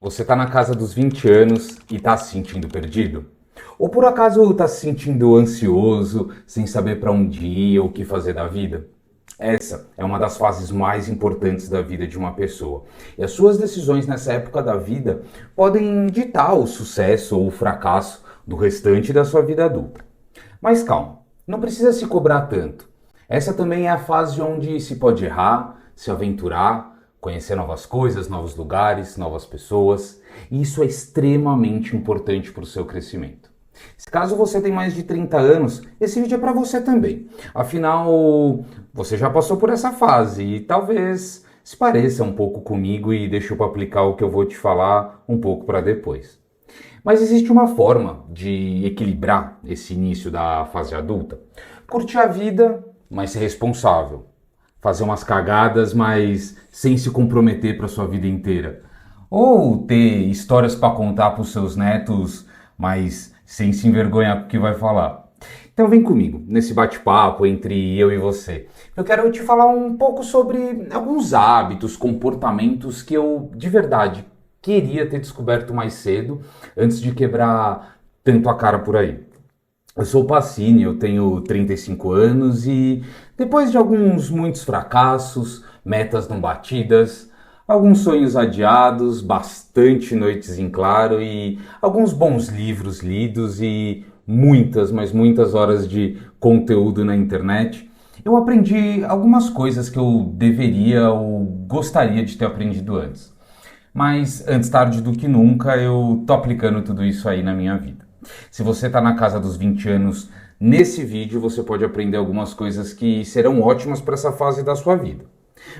Você está na casa dos 20 anos e está se sentindo perdido? Ou por acaso está se sentindo ansioso, sem saber para onde ir ou o que fazer da vida? Essa é uma das fases mais importantes da vida de uma pessoa. E as suas decisões nessa época da vida podem ditar o sucesso ou o fracasso do restante da sua vida adulta. Mas calma, não precisa se cobrar tanto. Essa também é a fase onde se pode errar, se aventurar, conhecer novas coisas, novos lugares, novas pessoas. E isso é extremamente importante para o seu crescimento. Se caso você tem mais de 30 anos, esse vídeo é para você também. Afinal, você já passou por essa fase e talvez se pareça um pouco comigo e deixou para aplicar o que eu vou te falar um pouco para depois. Mas existe uma forma de equilibrar esse início da fase adulta. Curtir a vida, mas ser responsável. Fazer umas cagadas, mas sem se comprometer para sua vida inteira. Ou ter histórias para contar para os seus netos, mas sem se envergonhar com o que vai falar. Então vem comigo, nesse bate-papo entre eu e você. Eu quero te falar um pouco sobre alguns hábitos, comportamentos que eu, de verdade, queria ter descoberto mais cedo, antes de quebrar tanto a cara por aí. Eu sou o Pacini, eu tenho 35 anos e depois de muitos fracassos, metas não batidas, alguns sonhos adiados, bastante noites em claro e alguns bons livros lidos e muitas, mas muitas horas de conteúdo na internet, eu aprendi algumas coisas que eu deveria ou gostaria de ter aprendido antes. Mas antes tarde do que nunca, eu tô aplicando tudo isso aí na minha vida. Se você está na casa dos 20 anos, nesse vídeo você pode aprender algumas coisas que serão ótimas para essa fase da sua vida.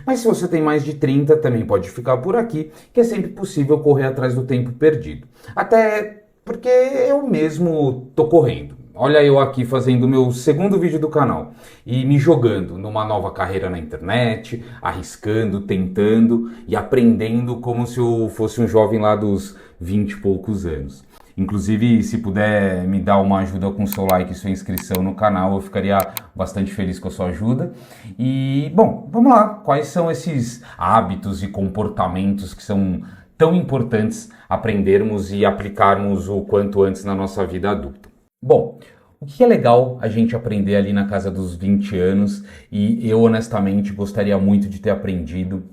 Mas se você tem mais de 30, também pode ficar por aqui, que é sempre possível correr atrás do tempo perdido. Até porque eu mesmo tô correndo. Olha eu aqui fazendo o meu segundo vídeo do canal e me jogando numa nova carreira na internet, arriscando, tentando e aprendendo como se eu fosse um jovem lá dos 20 e poucos anos. Inclusive, se puder me dar uma ajuda com seu like e sua inscrição no canal, eu ficaria bastante feliz com a sua ajuda. E, bom, vamos lá. Quais são esses hábitos e comportamentos que são tão importantes aprendermos e aplicarmos o quanto antes na nossa vida adulta? Bom, o que é legal a gente aprender ali na casa dos 20 anos e eu honestamente gostaria muito de ter aprendido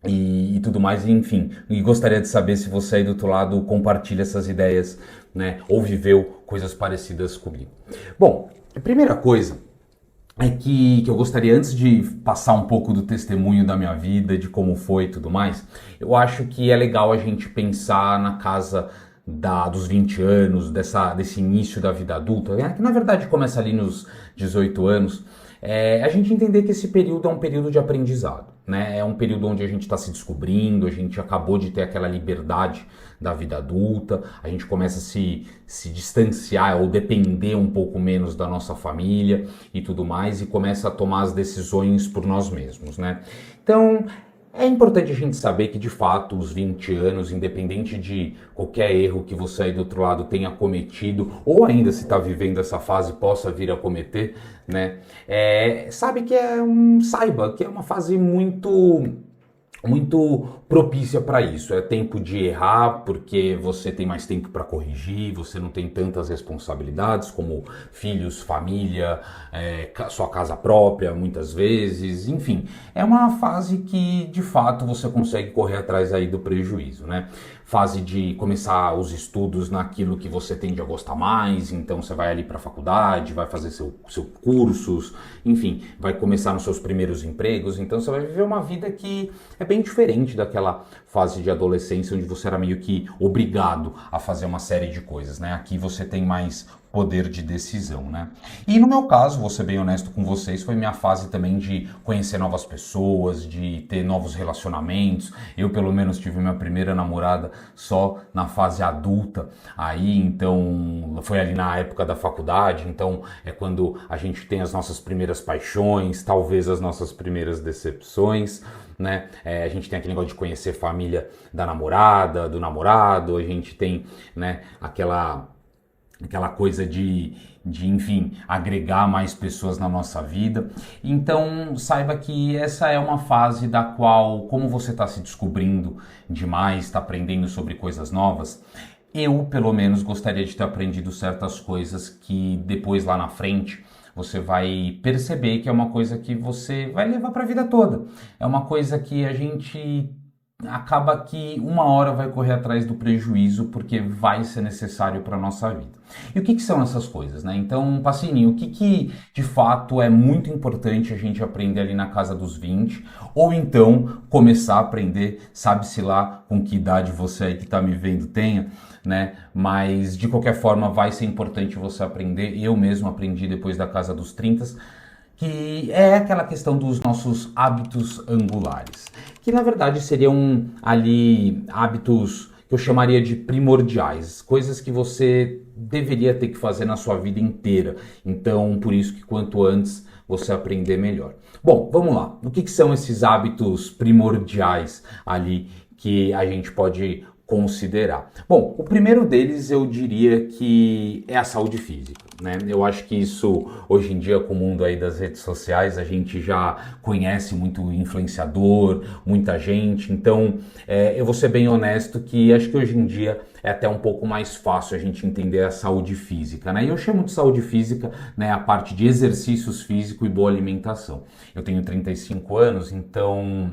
e tudo mais, enfim, e gostaria de saber se você aí do outro lado compartilha essas ideias, né, ou viveu coisas parecidas comigo. Bom, a primeira coisa é que eu gostaria, antes de passar um pouco do testemunho da minha vida, de como foi e tudo mais, eu acho que é legal a gente pensar na casa dos 20 anos, desse início da vida adulta, né, que na verdade começa ali nos 18 anos, a gente entender que esse período é um período de aprendizado, né? É um período onde a gente está se descobrindo, a gente acabou de ter aquela liberdade da vida adulta, a gente começa a se distanciar ou depender um pouco menos da nossa família e tudo mais, e começa a tomar as decisões por nós mesmos, né? Então, é importante a gente saber que, de fato, os 20 anos, independente de qualquer erro que você aí do outro lado tenha cometido, ou ainda se está vivendo essa fase possa vir a cometer, né? Saiba que é uma fase muito propícia para isso. É tempo de errar porque você tem mais tempo para corrigir, você não tem tantas responsabilidades como filhos, família, sua casa própria muitas vezes, enfim. É uma fase que de fato você consegue correr atrás aí do prejuízo, né? Fase de começar os estudos naquilo que você tende a gostar mais, então você vai ali para a faculdade, vai fazer seus cursos, enfim, vai começar nos seus primeiros empregos, então você vai viver uma vida que é bem diferente daquela fase de adolescência onde você era meio que obrigado a fazer uma série de coisas, né? Aqui você tem mais poder de decisão, né? E no meu caso, vou ser bem honesto com vocês, foi minha fase também de conhecer novas pessoas, de ter novos relacionamentos. Eu, pelo menos, tive minha primeira namorada só na fase adulta. Aí, então, foi ali na época da faculdade. Então, é quando a gente tem as nossas primeiras paixões, talvez as nossas primeiras decepções, né? A gente tem aquele negócio de conhecer família da namorada, do namorado. A gente tem, né, aquela coisa enfim, agregar mais pessoas na nossa vida. Então, saiba que essa é uma fase da qual, como você está se descobrindo demais, está aprendendo sobre coisas novas, eu, pelo menos, gostaria de ter aprendido certas coisas que depois, lá na frente, você vai perceber que é uma coisa que você vai levar para a vida toda. É uma coisa que a gente acaba que uma hora vai correr atrás do prejuízo porque vai ser necessário para a nossa vida. E o que são essas coisas, né? Então, Pacini, o que de fato é muito importante a gente aprender ali na casa dos 20, ou então começar a aprender, sabe-se lá com que idade você aí que está me vendo tenha, né? Mas de qualquer forma vai ser importante você aprender. Eu mesmo aprendi depois da casa dos 30, que é aquela questão dos nossos hábitos angulares, que na verdade seriam ali hábitos que eu chamaria de primordiais, coisas que você deveria ter que fazer na sua vida inteira. Então, por isso que quanto antes você aprender melhor. Bom, vamos lá. O que são esses hábitos primordiais ali que a gente pode considerar? Bom, o primeiro deles eu diria que é a saúde física, né? Eu acho que isso, hoje em dia, com o mundo aí das redes sociais, a gente já conhece muito influenciador, muita gente, então eu vou ser bem honesto que acho que hoje em dia é até um pouco mais fácil a gente entender a saúde física, né? E eu chamo de saúde física, né, a parte de exercícios físicos e boa alimentação. Eu tenho 35 anos, então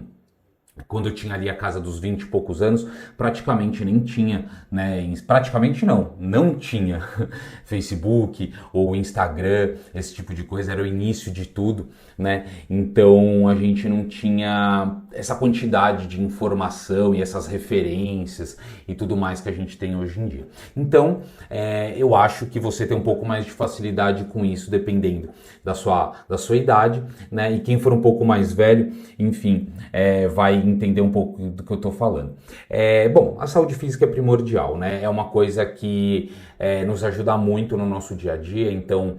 quando eu tinha ali a casa dos 20 e poucos anos, praticamente nem tinha, né? Praticamente não tinha Facebook ou Instagram, esse tipo de coisa, era o início de tudo, né? Então a gente não tinha essa quantidade de informação e essas referências e tudo mais que a gente tem hoje em dia. Então eu acho que você tem um pouco mais de facilidade com isso, dependendo da sua idade, né? E quem for um pouco mais velho, enfim, vai entender um pouco do que eu estou falando. Bom, a saúde física é primordial, né? É uma coisa que nos ajuda muito no nosso dia a dia, então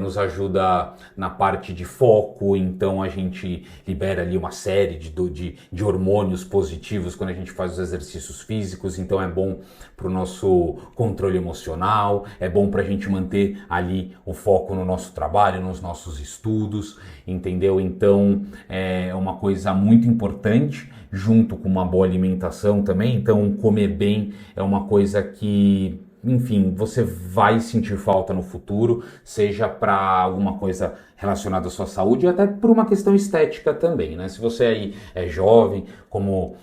nos ajuda na parte de foco, então a gente libera ali uma série de hormônios positivos quando a gente faz os exercícios físicos, então é bom para o nosso controle emocional, é bom para a gente manter ali o foco no nosso trabalho, nos nossos estudos, entendeu? Então é uma coisa muito importante, junto com uma boa alimentação também. Então comer bem é uma coisa que, enfim, você vai sentir falta no futuro, seja para alguma coisa relacionada à sua saúde, ou até por uma questão estética também, né? Se você aí é jovem, como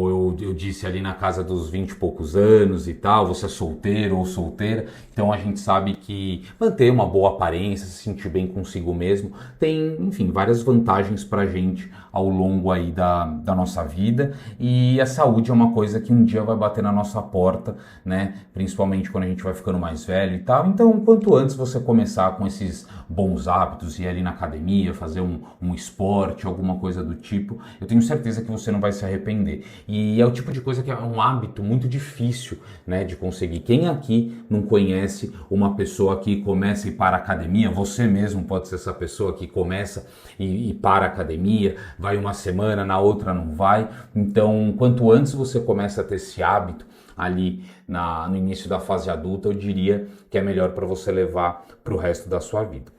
eu disse ali na casa dos 20 e poucos anos e tal, você é solteiro ou solteira, então a gente sabe que manter uma boa aparência, se sentir bem consigo mesmo, tem, enfim, várias vantagens pra gente ao longo aí da nossa vida, e a saúde é uma coisa que um dia vai bater na nossa porta, né, principalmente quando a gente vai ficando mais velho e tal. Então, quanto antes você começar com esses bons hábitos, ir ali na academia, fazer um esporte, alguma coisa do tipo, eu tenho certeza que você não vai se arrepender. E é o tipo de coisa que é um hábito muito difícil, né, de conseguir. Quem aqui não conhece uma pessoa que começa e para a academia? Você mesmo pode ser essa pessoa que começa e para a academia, vai uma semana, na outra não vai. Então, quanto antes você começa a ter esse hábito ali no início da fase adulta, eu diria que é melhor para você levar para o resto da sua vida.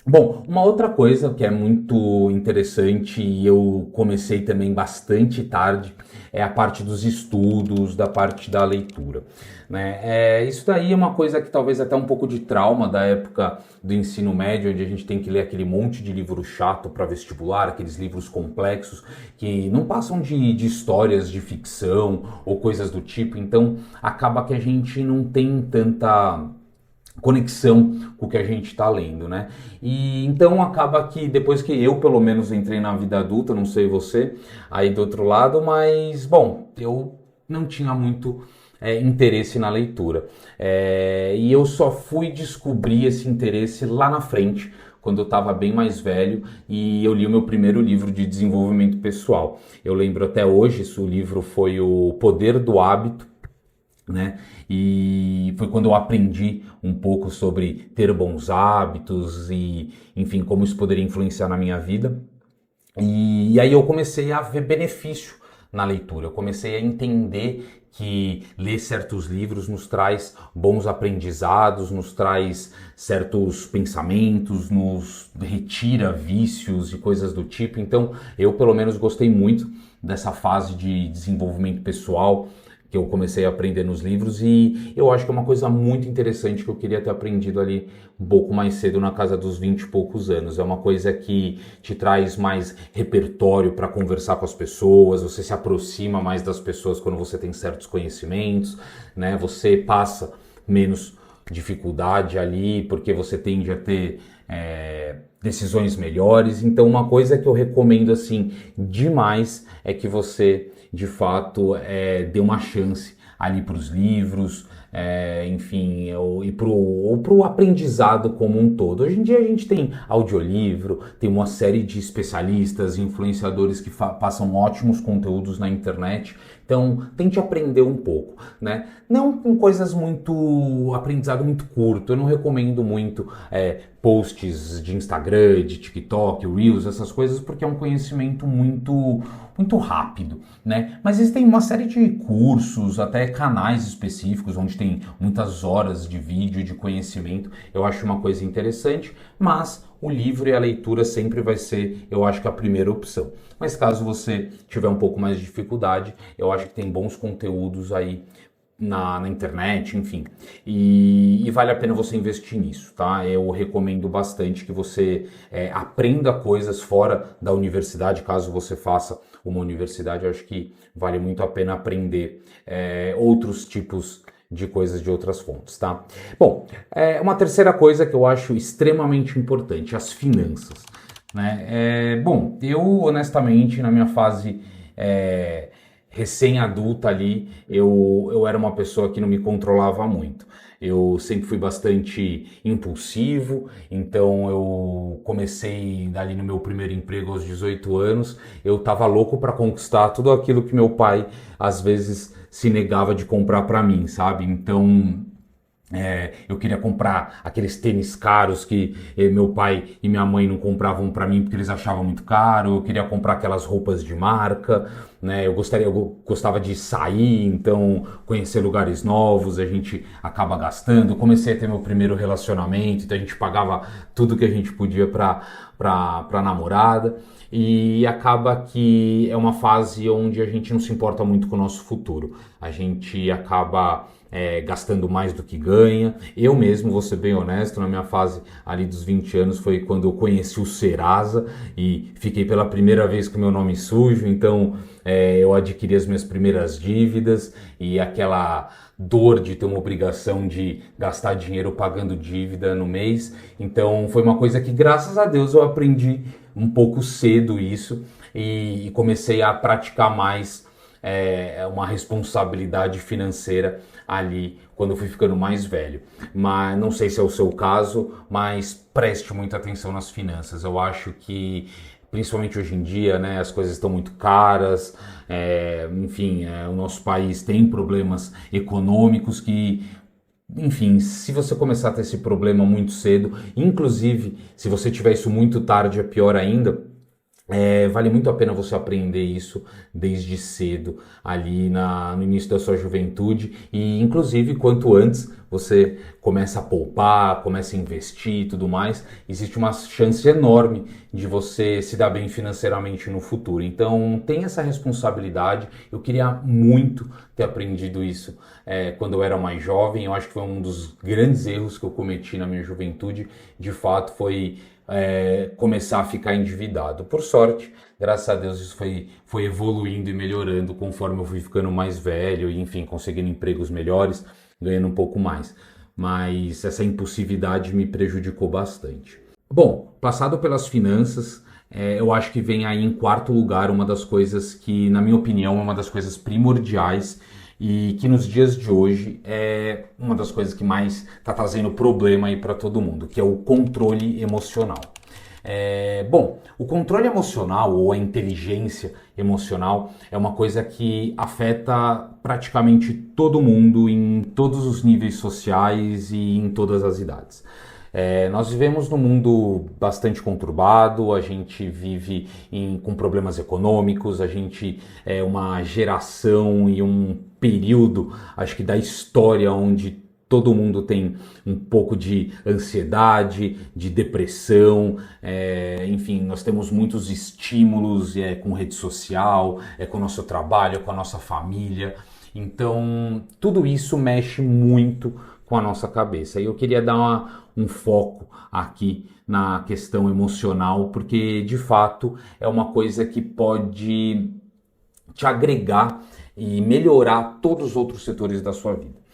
Bom, uma outra coisa que é muito interessante e eu comecei também bastante tarde é a parte dos estudos, da parte da leitura, né? Isso daí é uma coisa que talvez até um pouco de trauma da época do ensino médio, onde a gente tem que ler aquele monte de livro chato para vestibular, aqueles livros complexos que não passam de histórias de ficção ou coisas do tipo, então acaba que a gente não tem tanta conexão com o que a gente está lendo, né? E então acaba que depois que eu pelo menos entrei na vida adulta, não sei você aí do outro lado, mas bom, eu não tinha muito interesse na leitura, e eu só fui descobrir esse interesse lá na frente, quando eu estava bem mais velho e eu li o meu primeiro livro de desenvolvimento pessoal. Eu lembro até hoje, o livro foi O Poder do Hábito, né? E foi quando eu aprendi um pouco sobre ter bons hábitos e, enfim, como isso poderia influenciar na minha vida. E aí eu comecei a ver benefício na leitura, eu comecei a entender que ler certos livros nos traz bons aprendizados, nos traz certos pensamentos, nos retira vícios e coisas do tipo. Então, eu pelo menos gostei muito dessa fase de desenvolvimento pessoal que eu comecei a aprender nos livros, e eu acho que é uma coisa muito interessante que eu queria ter aprendido ali um pouco mais cedo, na casa dos 20 e poucos anos. É uma coisa que te traz mais repertório para conversar com as pessoas, você se aproxima mais das pessoas quando você tem certos conhecimentos, né? Você passa menos dificuldade ali, porque você tende a ter decisões melhores. Então, uma coisa que eu recomendo assim demais é que você de fato dê uma chance ali para os livros, enfim, e pro aprendizado como um todo. Hoje em dia a gente tem audiolivro, tem uma série de especialistas, influenciadores que passam ótimos conteúdos na internet. Então, tente aprender um pouco, né? Não com coisas muito, aprendizado muito curto. Eu não recomendo muito posts de Instagram, de TikTok, Reels, essas coisas, porque é um conhecimento muito rápido, né? Mas existem uma série de cursos, até canais específicos, onde tem muitas horas de vídeo, de conhecimento. Eu acho uma coisa interessante, mas o livro e a leitura sempre vai ser, eu acho que a primeira opção. Mas caso você tiver um pouco mais de dificuldade, eu acho que tem bons conteúdos aí na internet, enfim, e vale a pena você investir nisso, tá? Eu recomendo bastante que você aprenda coisas fora da universidade, caso você faça uma universidade. Eu acho que vale muito a pena aprender outros tipos de coisas de outras fontes, tá? Bom, uma terceira coisa que eu acho extremamente importante, as finanças, né? Bom, eu honestamente, na minha fase recém-adulta ali, eu era uma pessoa que não me controlava muito. Eu sempre fui bastante impulsivo, então eu comecei ali no meu primeiro emprego aos 18 anos, eu tava louco para conquistar tudo aquilo que meu pai às vezes se negava de comprar para mim, sabe? Então eu queria comprar aqueles tênis caros que meu pai e minha mãe não compravam para mim porque eles achavam muito caro. Eu queria comprar aquelas roupas de marca, né? Eu gostava de sair, então conhecer lugares novos, a gente acaba gastando. Eu comecei a ter meu primeiro relacionamento, então a gente pagava tudo que a gente podia para namorada. E acaba que é uma fase onde a gente não se importa muito com o nosso futuro. A gente acaba gastando mais do que ganha. Eu mesmo, vou ser bem honesto, na minha fase ali dos 20 anos foi quando eu conheci o Serasa e fiquei pela primeira vez com meu nome sujo. Então eu adquiri as minhas primeiras dívidas e aquela dor de ter uma obrigação de gastar dinheiro pagando dívida no mês. Então foi uma coisa que, graças a Deus, eu aprendi um pouco cedo isso e comecei a praticar mais uma responsabilidade financeira ali quando eu fui ficando mais velho. Mas não sei se é o seu caso, mas preste muita atenção nas finanças. Eu acho que principalmente hoje em dia, né, as coisas estão muito caras, enfim, o nosso país tem problemas econômicos que, enfim, se você começar a ter esse problema muito cedo, inclusive se você tiver isso muito tarde, é pior ainda. Vale muito a pena você aprender isso desde cedo, ali no início da sua juventude, e inclusive quanto antes você começa a poupar, começa a investir e tudo mais, existe uma chance enorme de você se dar bem financeiramente no futuro. Então tenha essa responsabilidade. Eu queria muito ter aprendido isso quando eu era mais jovem. Eu acho que foi um dos grandes erros que eu cometi na minha juventude, de fato, foi começar a ficar endividado. Por sorte, graças a Deus, isso foi evoluindo e melhorando conforme eu fui ficando mais velho e, enfim, conseguindo empregos melhores, ganhando um pouco mais. Mas essa impulsividade me prejudicou bastante. Bom, passado pelas finanças, eu acho que vem aí em quarto lugar uma das coisas que, na minha opinião, é uma das coisas primordiais e que nos dias de hoje é uma das coisas que mais está trazendo problema aí para todo mundo, que é o controle emocional. Bom, o controle emocional ou a inteligência emocional é uma coisa que afeta praticamente todo mundo em todos os níveis sociais e em todas as idades. Nós vivemos num mundo bastante conturbado, a gente vive com problemas econômicos, a gente é uma geração e um período, acho que da história onde todo mundo tem um pouco de ansiedade, de depressão, enfim, nós temos muitos estímulos com rede social, com o nosso trabalho, com a nossa família. Então, tudo isso mexe muito com a nossa cabeça. E eu queria dar um foco aqui na questão emocional, porque de fato é uma coisa que pode te agregar e melhorar todos os outros setores da sua vida.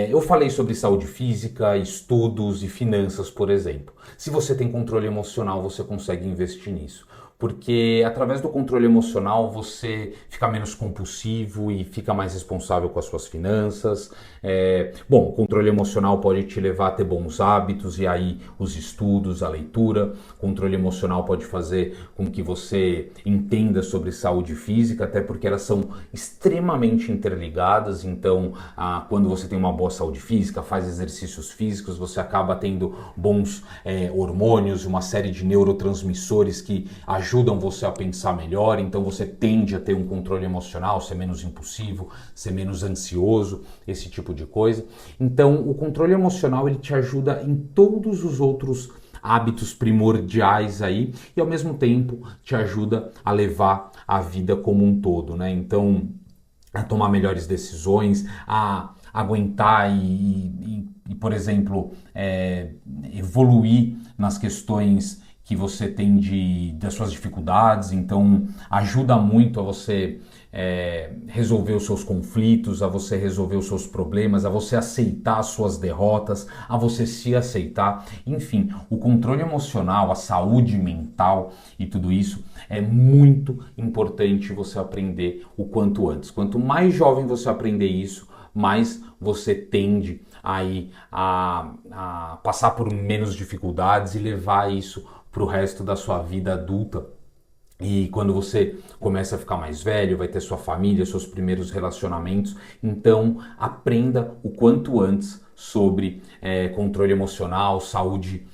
Eu falei sobre saúde física, estudos e finanças, por exemplo. Se você tem controle emocional, você consegue investir nisso. Porque através do controle emocional você fica menos compulsivo e fica mais responsável com as suas finanças. Bom, o controle emocional pode te levar a ter bons hábitos e aí os estudos, a leitura. O controle emocional pode fazer com que você entenda sobre saúde física, até porque elas são extremamente interligadas. Então, quando você tem uma boa saúde física, faz exercícios físicos, você acaba tendo bons hormônios, uma série de neurotransmissores que ajudam você a pensar melhor, então você tende a ter um controle emocional, ser menos impulsivo, ser menos ansioso, esse tipo de coisa. Então, o controle emocional ele te ajuda em todos os outros hábitos primordiais aí e ao mesmo tempo te ajuda a levar a vida como um todo, né? Então, a tomar melhores decisões, a aguentar por exemplo, evoluir nas questões que você tem das suas dificuldades, então ajuda muito a você resolver os seus conflitos, a você resolver os seus problemas, a você aceitar as suas derrotas, a você se aceitar. Enfim, o controle emocional, a saúde mental e tudo isso é muito importante você aprender o quanto antes. Quanto mais jovem você aprender isso, mais você tende aí a passar por menos dificuldades e levar isso para o resto da sua vida adulta. E quando você começa a ficar mais velho, vai ter sua família, seus primeiros relacionamentos, então aprenda o quanto antes sobre controle emocional, saúde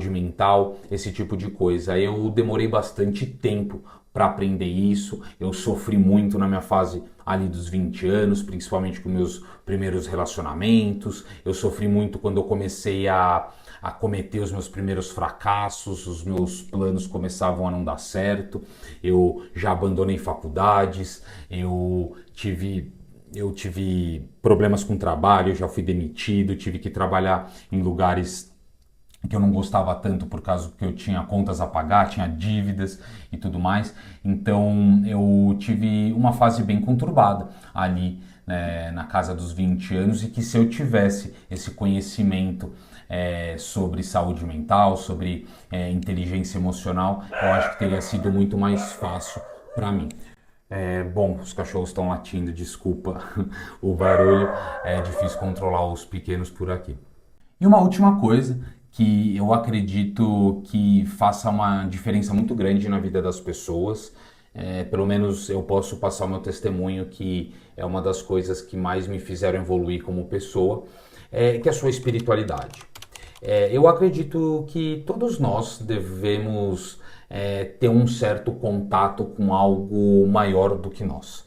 mental, esse tipo de coisa. Eu demorei bastante tempo para aprender isso, eu sofri muito na minha fase ali dos 20 anos, principalmente com meus primeiros relacionamentos, eu sofri muito quando eu comecei a cometer os meus primeiros fracassos, os meus planos começavam a não dar certo, eu já abandonei faculdades, eu tive problemas com trabalho, já fui demitido, tive que trabalhar em lugares que eu não gostava tanto por causa que eu tinha contas a pagar, tinha dívidas e tudo mais. Então eu tive uma fase bem conturbada ali, né, na casa dos 20 anos, e que se eu tivesse esse conhecimento sobre saúde mental, sobre inteligência emocional, eu acho que teria sido muito mais fácil para mim. Bom, os cachorros estão latindo, desculpa o barulho, é difícil controlar os pequenos por aqui. E uma última coisa que eu acredito que faça uma diferença muito grande na vida das pessoas, pelo menos eu posso passar o meu testemunho, que é uma das coisas que mais me fizeram evoluir como pessoa, que é a sua espiritualidade. Eu acredito que todos nós devemos ter um certo contato com algo maior do que nós.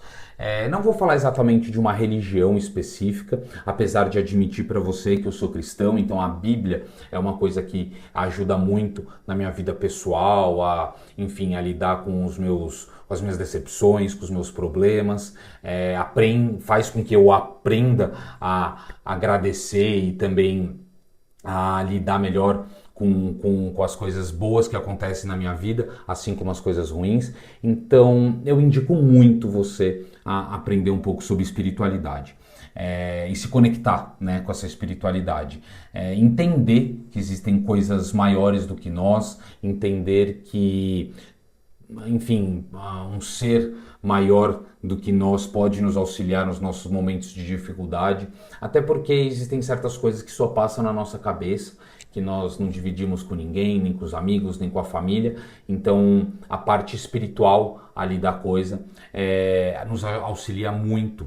Não vou falar exatamente de uma religião específica, apesar de admitir para você que eu sou cristão, então a Bíblia é uma coisa que ajuda muito na minha vida pessoal, enfim, a lidar com as minhas decepções, com os meus problemas, faz com que eu aprenda a agradecer e também a lidar melhor com as coisas boas que acontecem na minha vida, assim como as coisas ruins. Então eu indico muito você a aprender um pouco sobre espiritualidade e se conectar, né, com essa espiritualidade. Entender que existem coisas maiores do que nós, entender que, enfim, um ser maior do que nós pode nos auxiliar nos nossos momentos de dificuldade, até porque existem certas coisas que só passam na nossa cabeça, que nós não dividimos com ninguém, nem com os amigos, nem com a família. Então a parte espiritual ali da coisa nos auxilia muito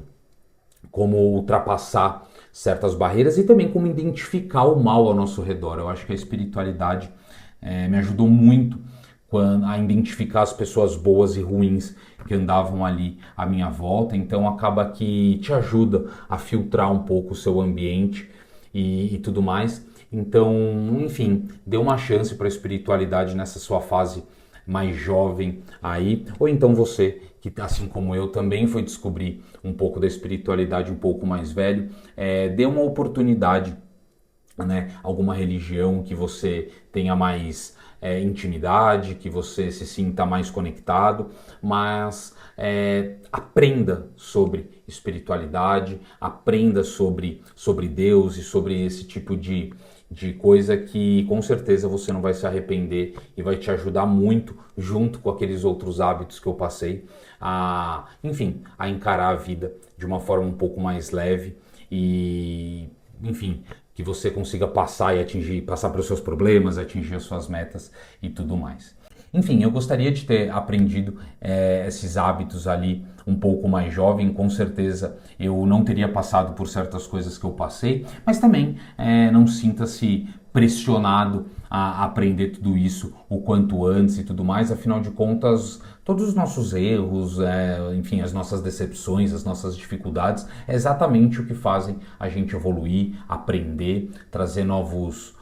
como ultrapassar certas barreiras e também como identificar o mal ao nosso redor. Eu acho que a espiritualidade me ajudou muito a identificar as pessoas boas e ruins que andavam ali à minha volta. Então acaba que te ajuda a filtrar um pouco o seu ambiente e tudo mais. Então, enfim, dê uma chance para a espiritualidade nessa sua fase mais jovem aí, ou então você que, assim como eu, também foi descobrir um pouco da espiritualidade um pouco mais velho, dê uma oportunidade, né, alguma religião que você tenha mais intimidade, que você se sinta mais conectado, mas aprenda sobre espiritualidade, aprenda sobre Deus e sobre esse tipo de coisa que com certeza você não vai se arrepender e vai te ajudar muito, junto com aqueles outros hábitos que eu passei, enfim, a encarar a vida de uma forma um pouco mais leve e, enfim, que você consiga passar e passar pelos seus problemas, atingir as suas metas e tudo mais. Enfim, eu gostaria de ter aprendido esses hábitos ali um pouco mais jovem. Com certeza eu não teria passado por certas coisas que eu passei, mas também não sinta-se pressionado a aprender tudo isso o quanto antes e tudo mais. Afinal de contas, todos os nossos erros, enfim, as nossas decepções, as nossas dificuldades, é exatamente o que fazem a gente evoluir, aprender, trazer novos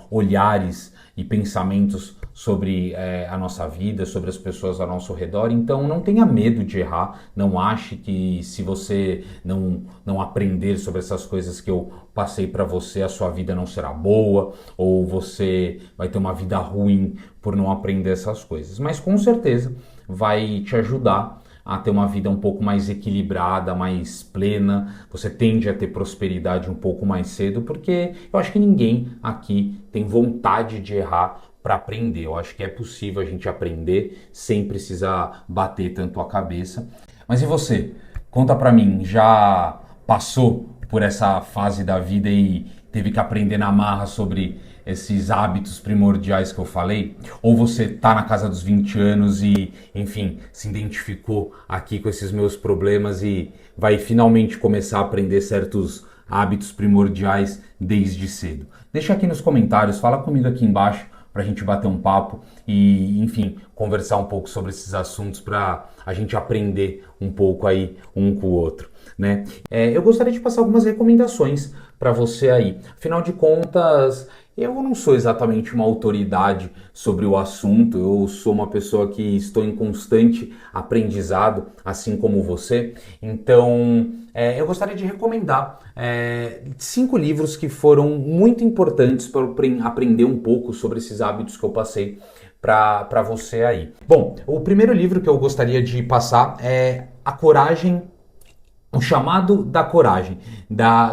olhares e pensamentos sobre a nossa vida, sobre as pessoas ao nosso redor. Então não tenha medo de errar, não ache que se você não aprender sobre essas coisas que eu passei para você, a sua vida não será boa, ou você vai ter uma vida ruim por não aprender essas coisas. Mas com certeza vai te ajudar a ter uma vida um pouco mais equilibrada, mais plena. Você tende a ter prosperidade um pouco mais cedo, porque eu acho que ninguém aqui tem vontade de errar para aprender. Eu acho que é possível a gente aprender sem precisar bater tanto a cabeça. Mas e você? Conta para mim, já passou por essa fase da vida e teve que aprender na marra sobre esses hábitos primordiais que eu falei? Ou você está na casa dos 20 anos e, enfim, se identificou aqui com esses meus problemas e vai finalmente começar a aprender certos hábitos primordiais desde cedo? Deixa aqui nos comentários, fala comigo aqui embaixo para a gente bater um papo e, enfim, conversar um pouco sobre esses assuntos para a gente aprender um pouco aí um com o outro, né? Eu gostaria de passar algumas recomendações para você aí. Afinal de contas, eu não sou exatamente uma autoridade sobre o assunto, eu sou uma pessoa que estou em constante aprendizado, assim como você. Então, eu gostaria de recomendar 5 livros que foram muito importantes para aprender um pouco sobre esses hábitos que eu passei para você aí. Bom, o primeiro livro que eu gostaria de passar é A Coragem, O Chamado da Coragem,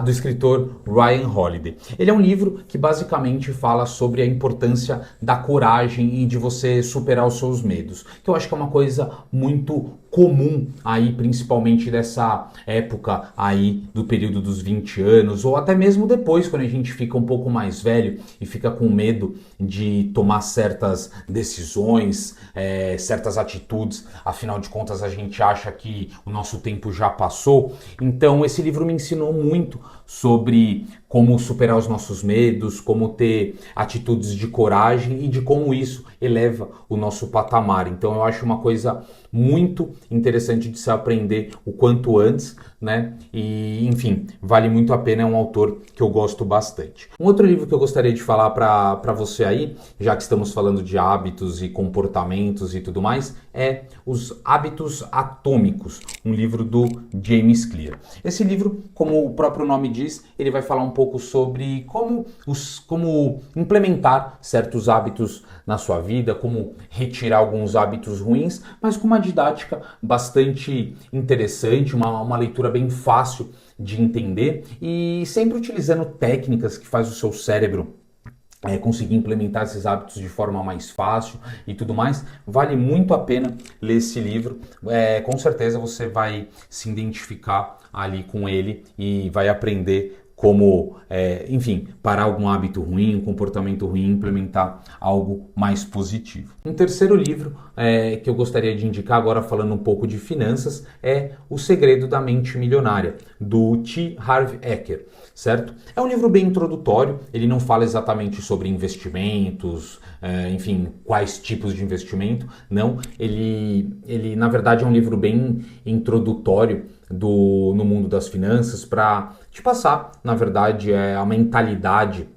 do escritor Ryan Holiday. Ele é um livro que basicamente fala sobre a importância da coragem e de você superar os seus medos, que eu acho que é uma coisa muito comum aí, principalmente dessa época aí do período dos 20 anos, ou até mesmo depois, quando a gente fica um pouco mais velho e fica com medo de tomar certas decisões, certas atitudes. Afinal de contas, a gente acha que o nosso tempo já passou. Então esse livro me ensinou muito sobre como superar os nossos medos, como ter atitudes de coragem e de como isso eleva o nosso patamar. Então eu acho uma coisa muito interessante de se aprender o quanto antes, né? E, enfim, vale muito a pena, é um autor que eu gosto bastante. Um outro livro que eu gostaria de falar para você aí, já que estamos falando de hábitos e comportamentos e tudo mais, é Os Hábitos Atômicos, um livro do James Clear. Esse livro, como o próprio nome diz, ele vai falar um pouco sobre como implementar certos hábitos na sua vida, como retirar alguns hábitos ruins, mas com uma didática bastante interessante, uma leitura bem fácil de entender e sempre utilizando técnicas que faz o seu cérebro conseguir implementar esses hábitos de forma mais fácil e tudo mais. Vale muito a pena ler esse livro. Com certeza você vai se identificar ali com ele e vai aprender como, enfim, parar algum hábito ruim, um comportamento ruim, implementar algo mais positivo. Um terceiro livro que eu gostaria de indicar agora, falando um pouco de finanças, é O Segredo da Mente Milionária, do T. Harv Eker, certo? É um livro bem introdutório, ele não fala exatamente sobre investimentos, enfim, quais tipos de investimento, não, ele na verdade é um livro bem introdutório no mundo das finanças para te passar, na verdade, a mentalidade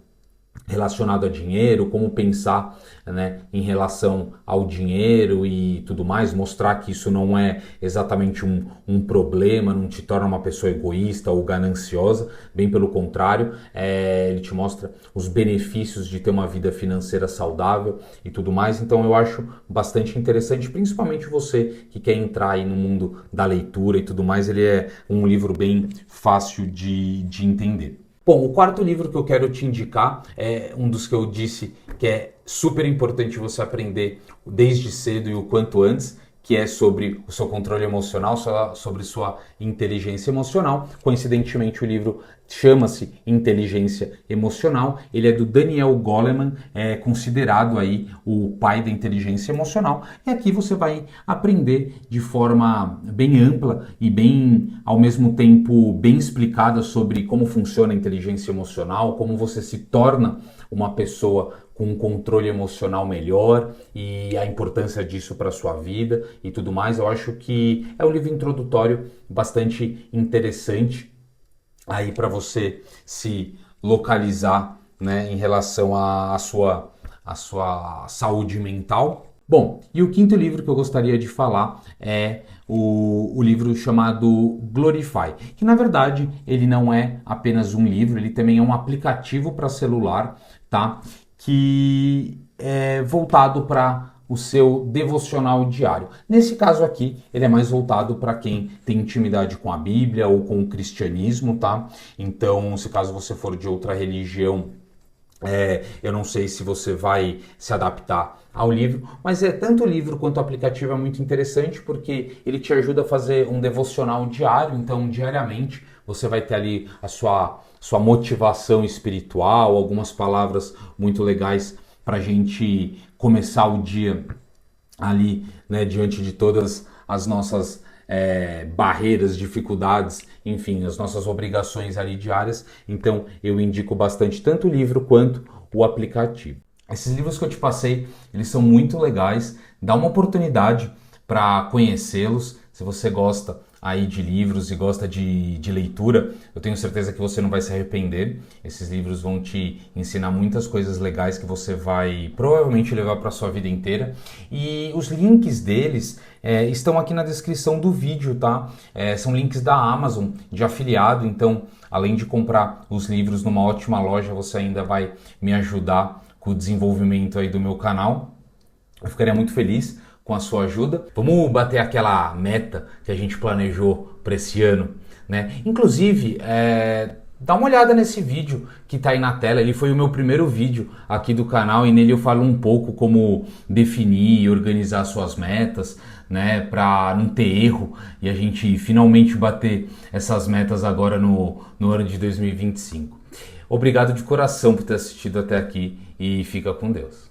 relacionado a dinheiro, como pensar, né, em relação ao dinheiro e tudo mais, mostrar que isso não é exatamente um problema, não te torna uma pessoa egoísta ou gananciosa, bem pelo contrário, ele te mostra os benefícios de ter uma vida financeira saudável e tudo mais, então eu acho bastante interessante, principalmente você que quer entrar aí no mundo da leitura e tudo mais, ele é um livro bem fácil de entender. Bom, o quarto livro que eu quero te indicar é um dos que eu disse que é super importante você aprender desde cedo e o quanto antes, que é sobre o seu controle emocional, sobre sua inteligência emocional. Coincidentemente, o livro chama-se Inteligência Emocional. Ele é do Daniel Goleman, é considerado aí o pai da inteligência emocional. E aqui você vai aprender de forma bem ampla e bem, ao mesmo tempo, bem explicada sobre como funciona a inteligência emocional, como você se torna uma pessoa com um controle emocional melhor e a importância disso para a sua vida e tudo mais. Eu acho que é um livro introdutório bastante interessante aí para você se localizar, né, em relação à sua saúde mental. Bom, e o quinto livro que eu gostaria de falar é o livro chamado Glorify, que na verdade ele não é apenas um livro, ele também é um aplicativo para celular, tá? Que é voltado para o seu devocional diário. Nesse caso aqui, ele é mais voltado para quem tem intimidade com a Bíblia ou com o cristianismo, tá? Então, se caso você for de outra religião, eu não sei se você vai se adaptar ao livro, mas tanto o livro quanto o aplicativo é muito interessante porque ele te ajuda a fazer um devocional diário, então diariamente você vai ter ali a sua motivação espiritual, algumas palavras muito legais para a gente começar o dia ali, né, diante de todas as nossas barreiras, dificuldades, enfim, as nossas obrigações ali diárias. Então eu indico bastante tanto o livro quanto o aplicativo. Esses livros que eu te passei, eles são muito legais, dá uma oportunidade para conhecê-los. Se você gosta aí de livros e gosta de leitura, eu tenho certeza que você não vai se arrepender. Esses livros vão te ensinar muitas coisas legais que você vai provavelmente levar para a sua vida inteira. E os links deles estão aqui na descrição do vídeo, tá? São links da Amazon de afiliado, então além de comprar os livros numa ótima loja, você ainda vai me ajudar com o desenvolvimento aí do meu canal. Eu ficaria muito feliz com a sua ajuda. Vamos bater aquela meta que a gente planejou para esse ano, né? Inclusive, dá uma olhada nesse vídeo que está aí na tela. Ele foi o meu primeiro vídeo aqui do canal e nele eu falo um pouco como definir e organizar suas metas, né? Para não ter erro e a gente finalmente bater essas metas agora no ano de 2025. Obrigado de coração por ter assistido até aqui e fica com Deus.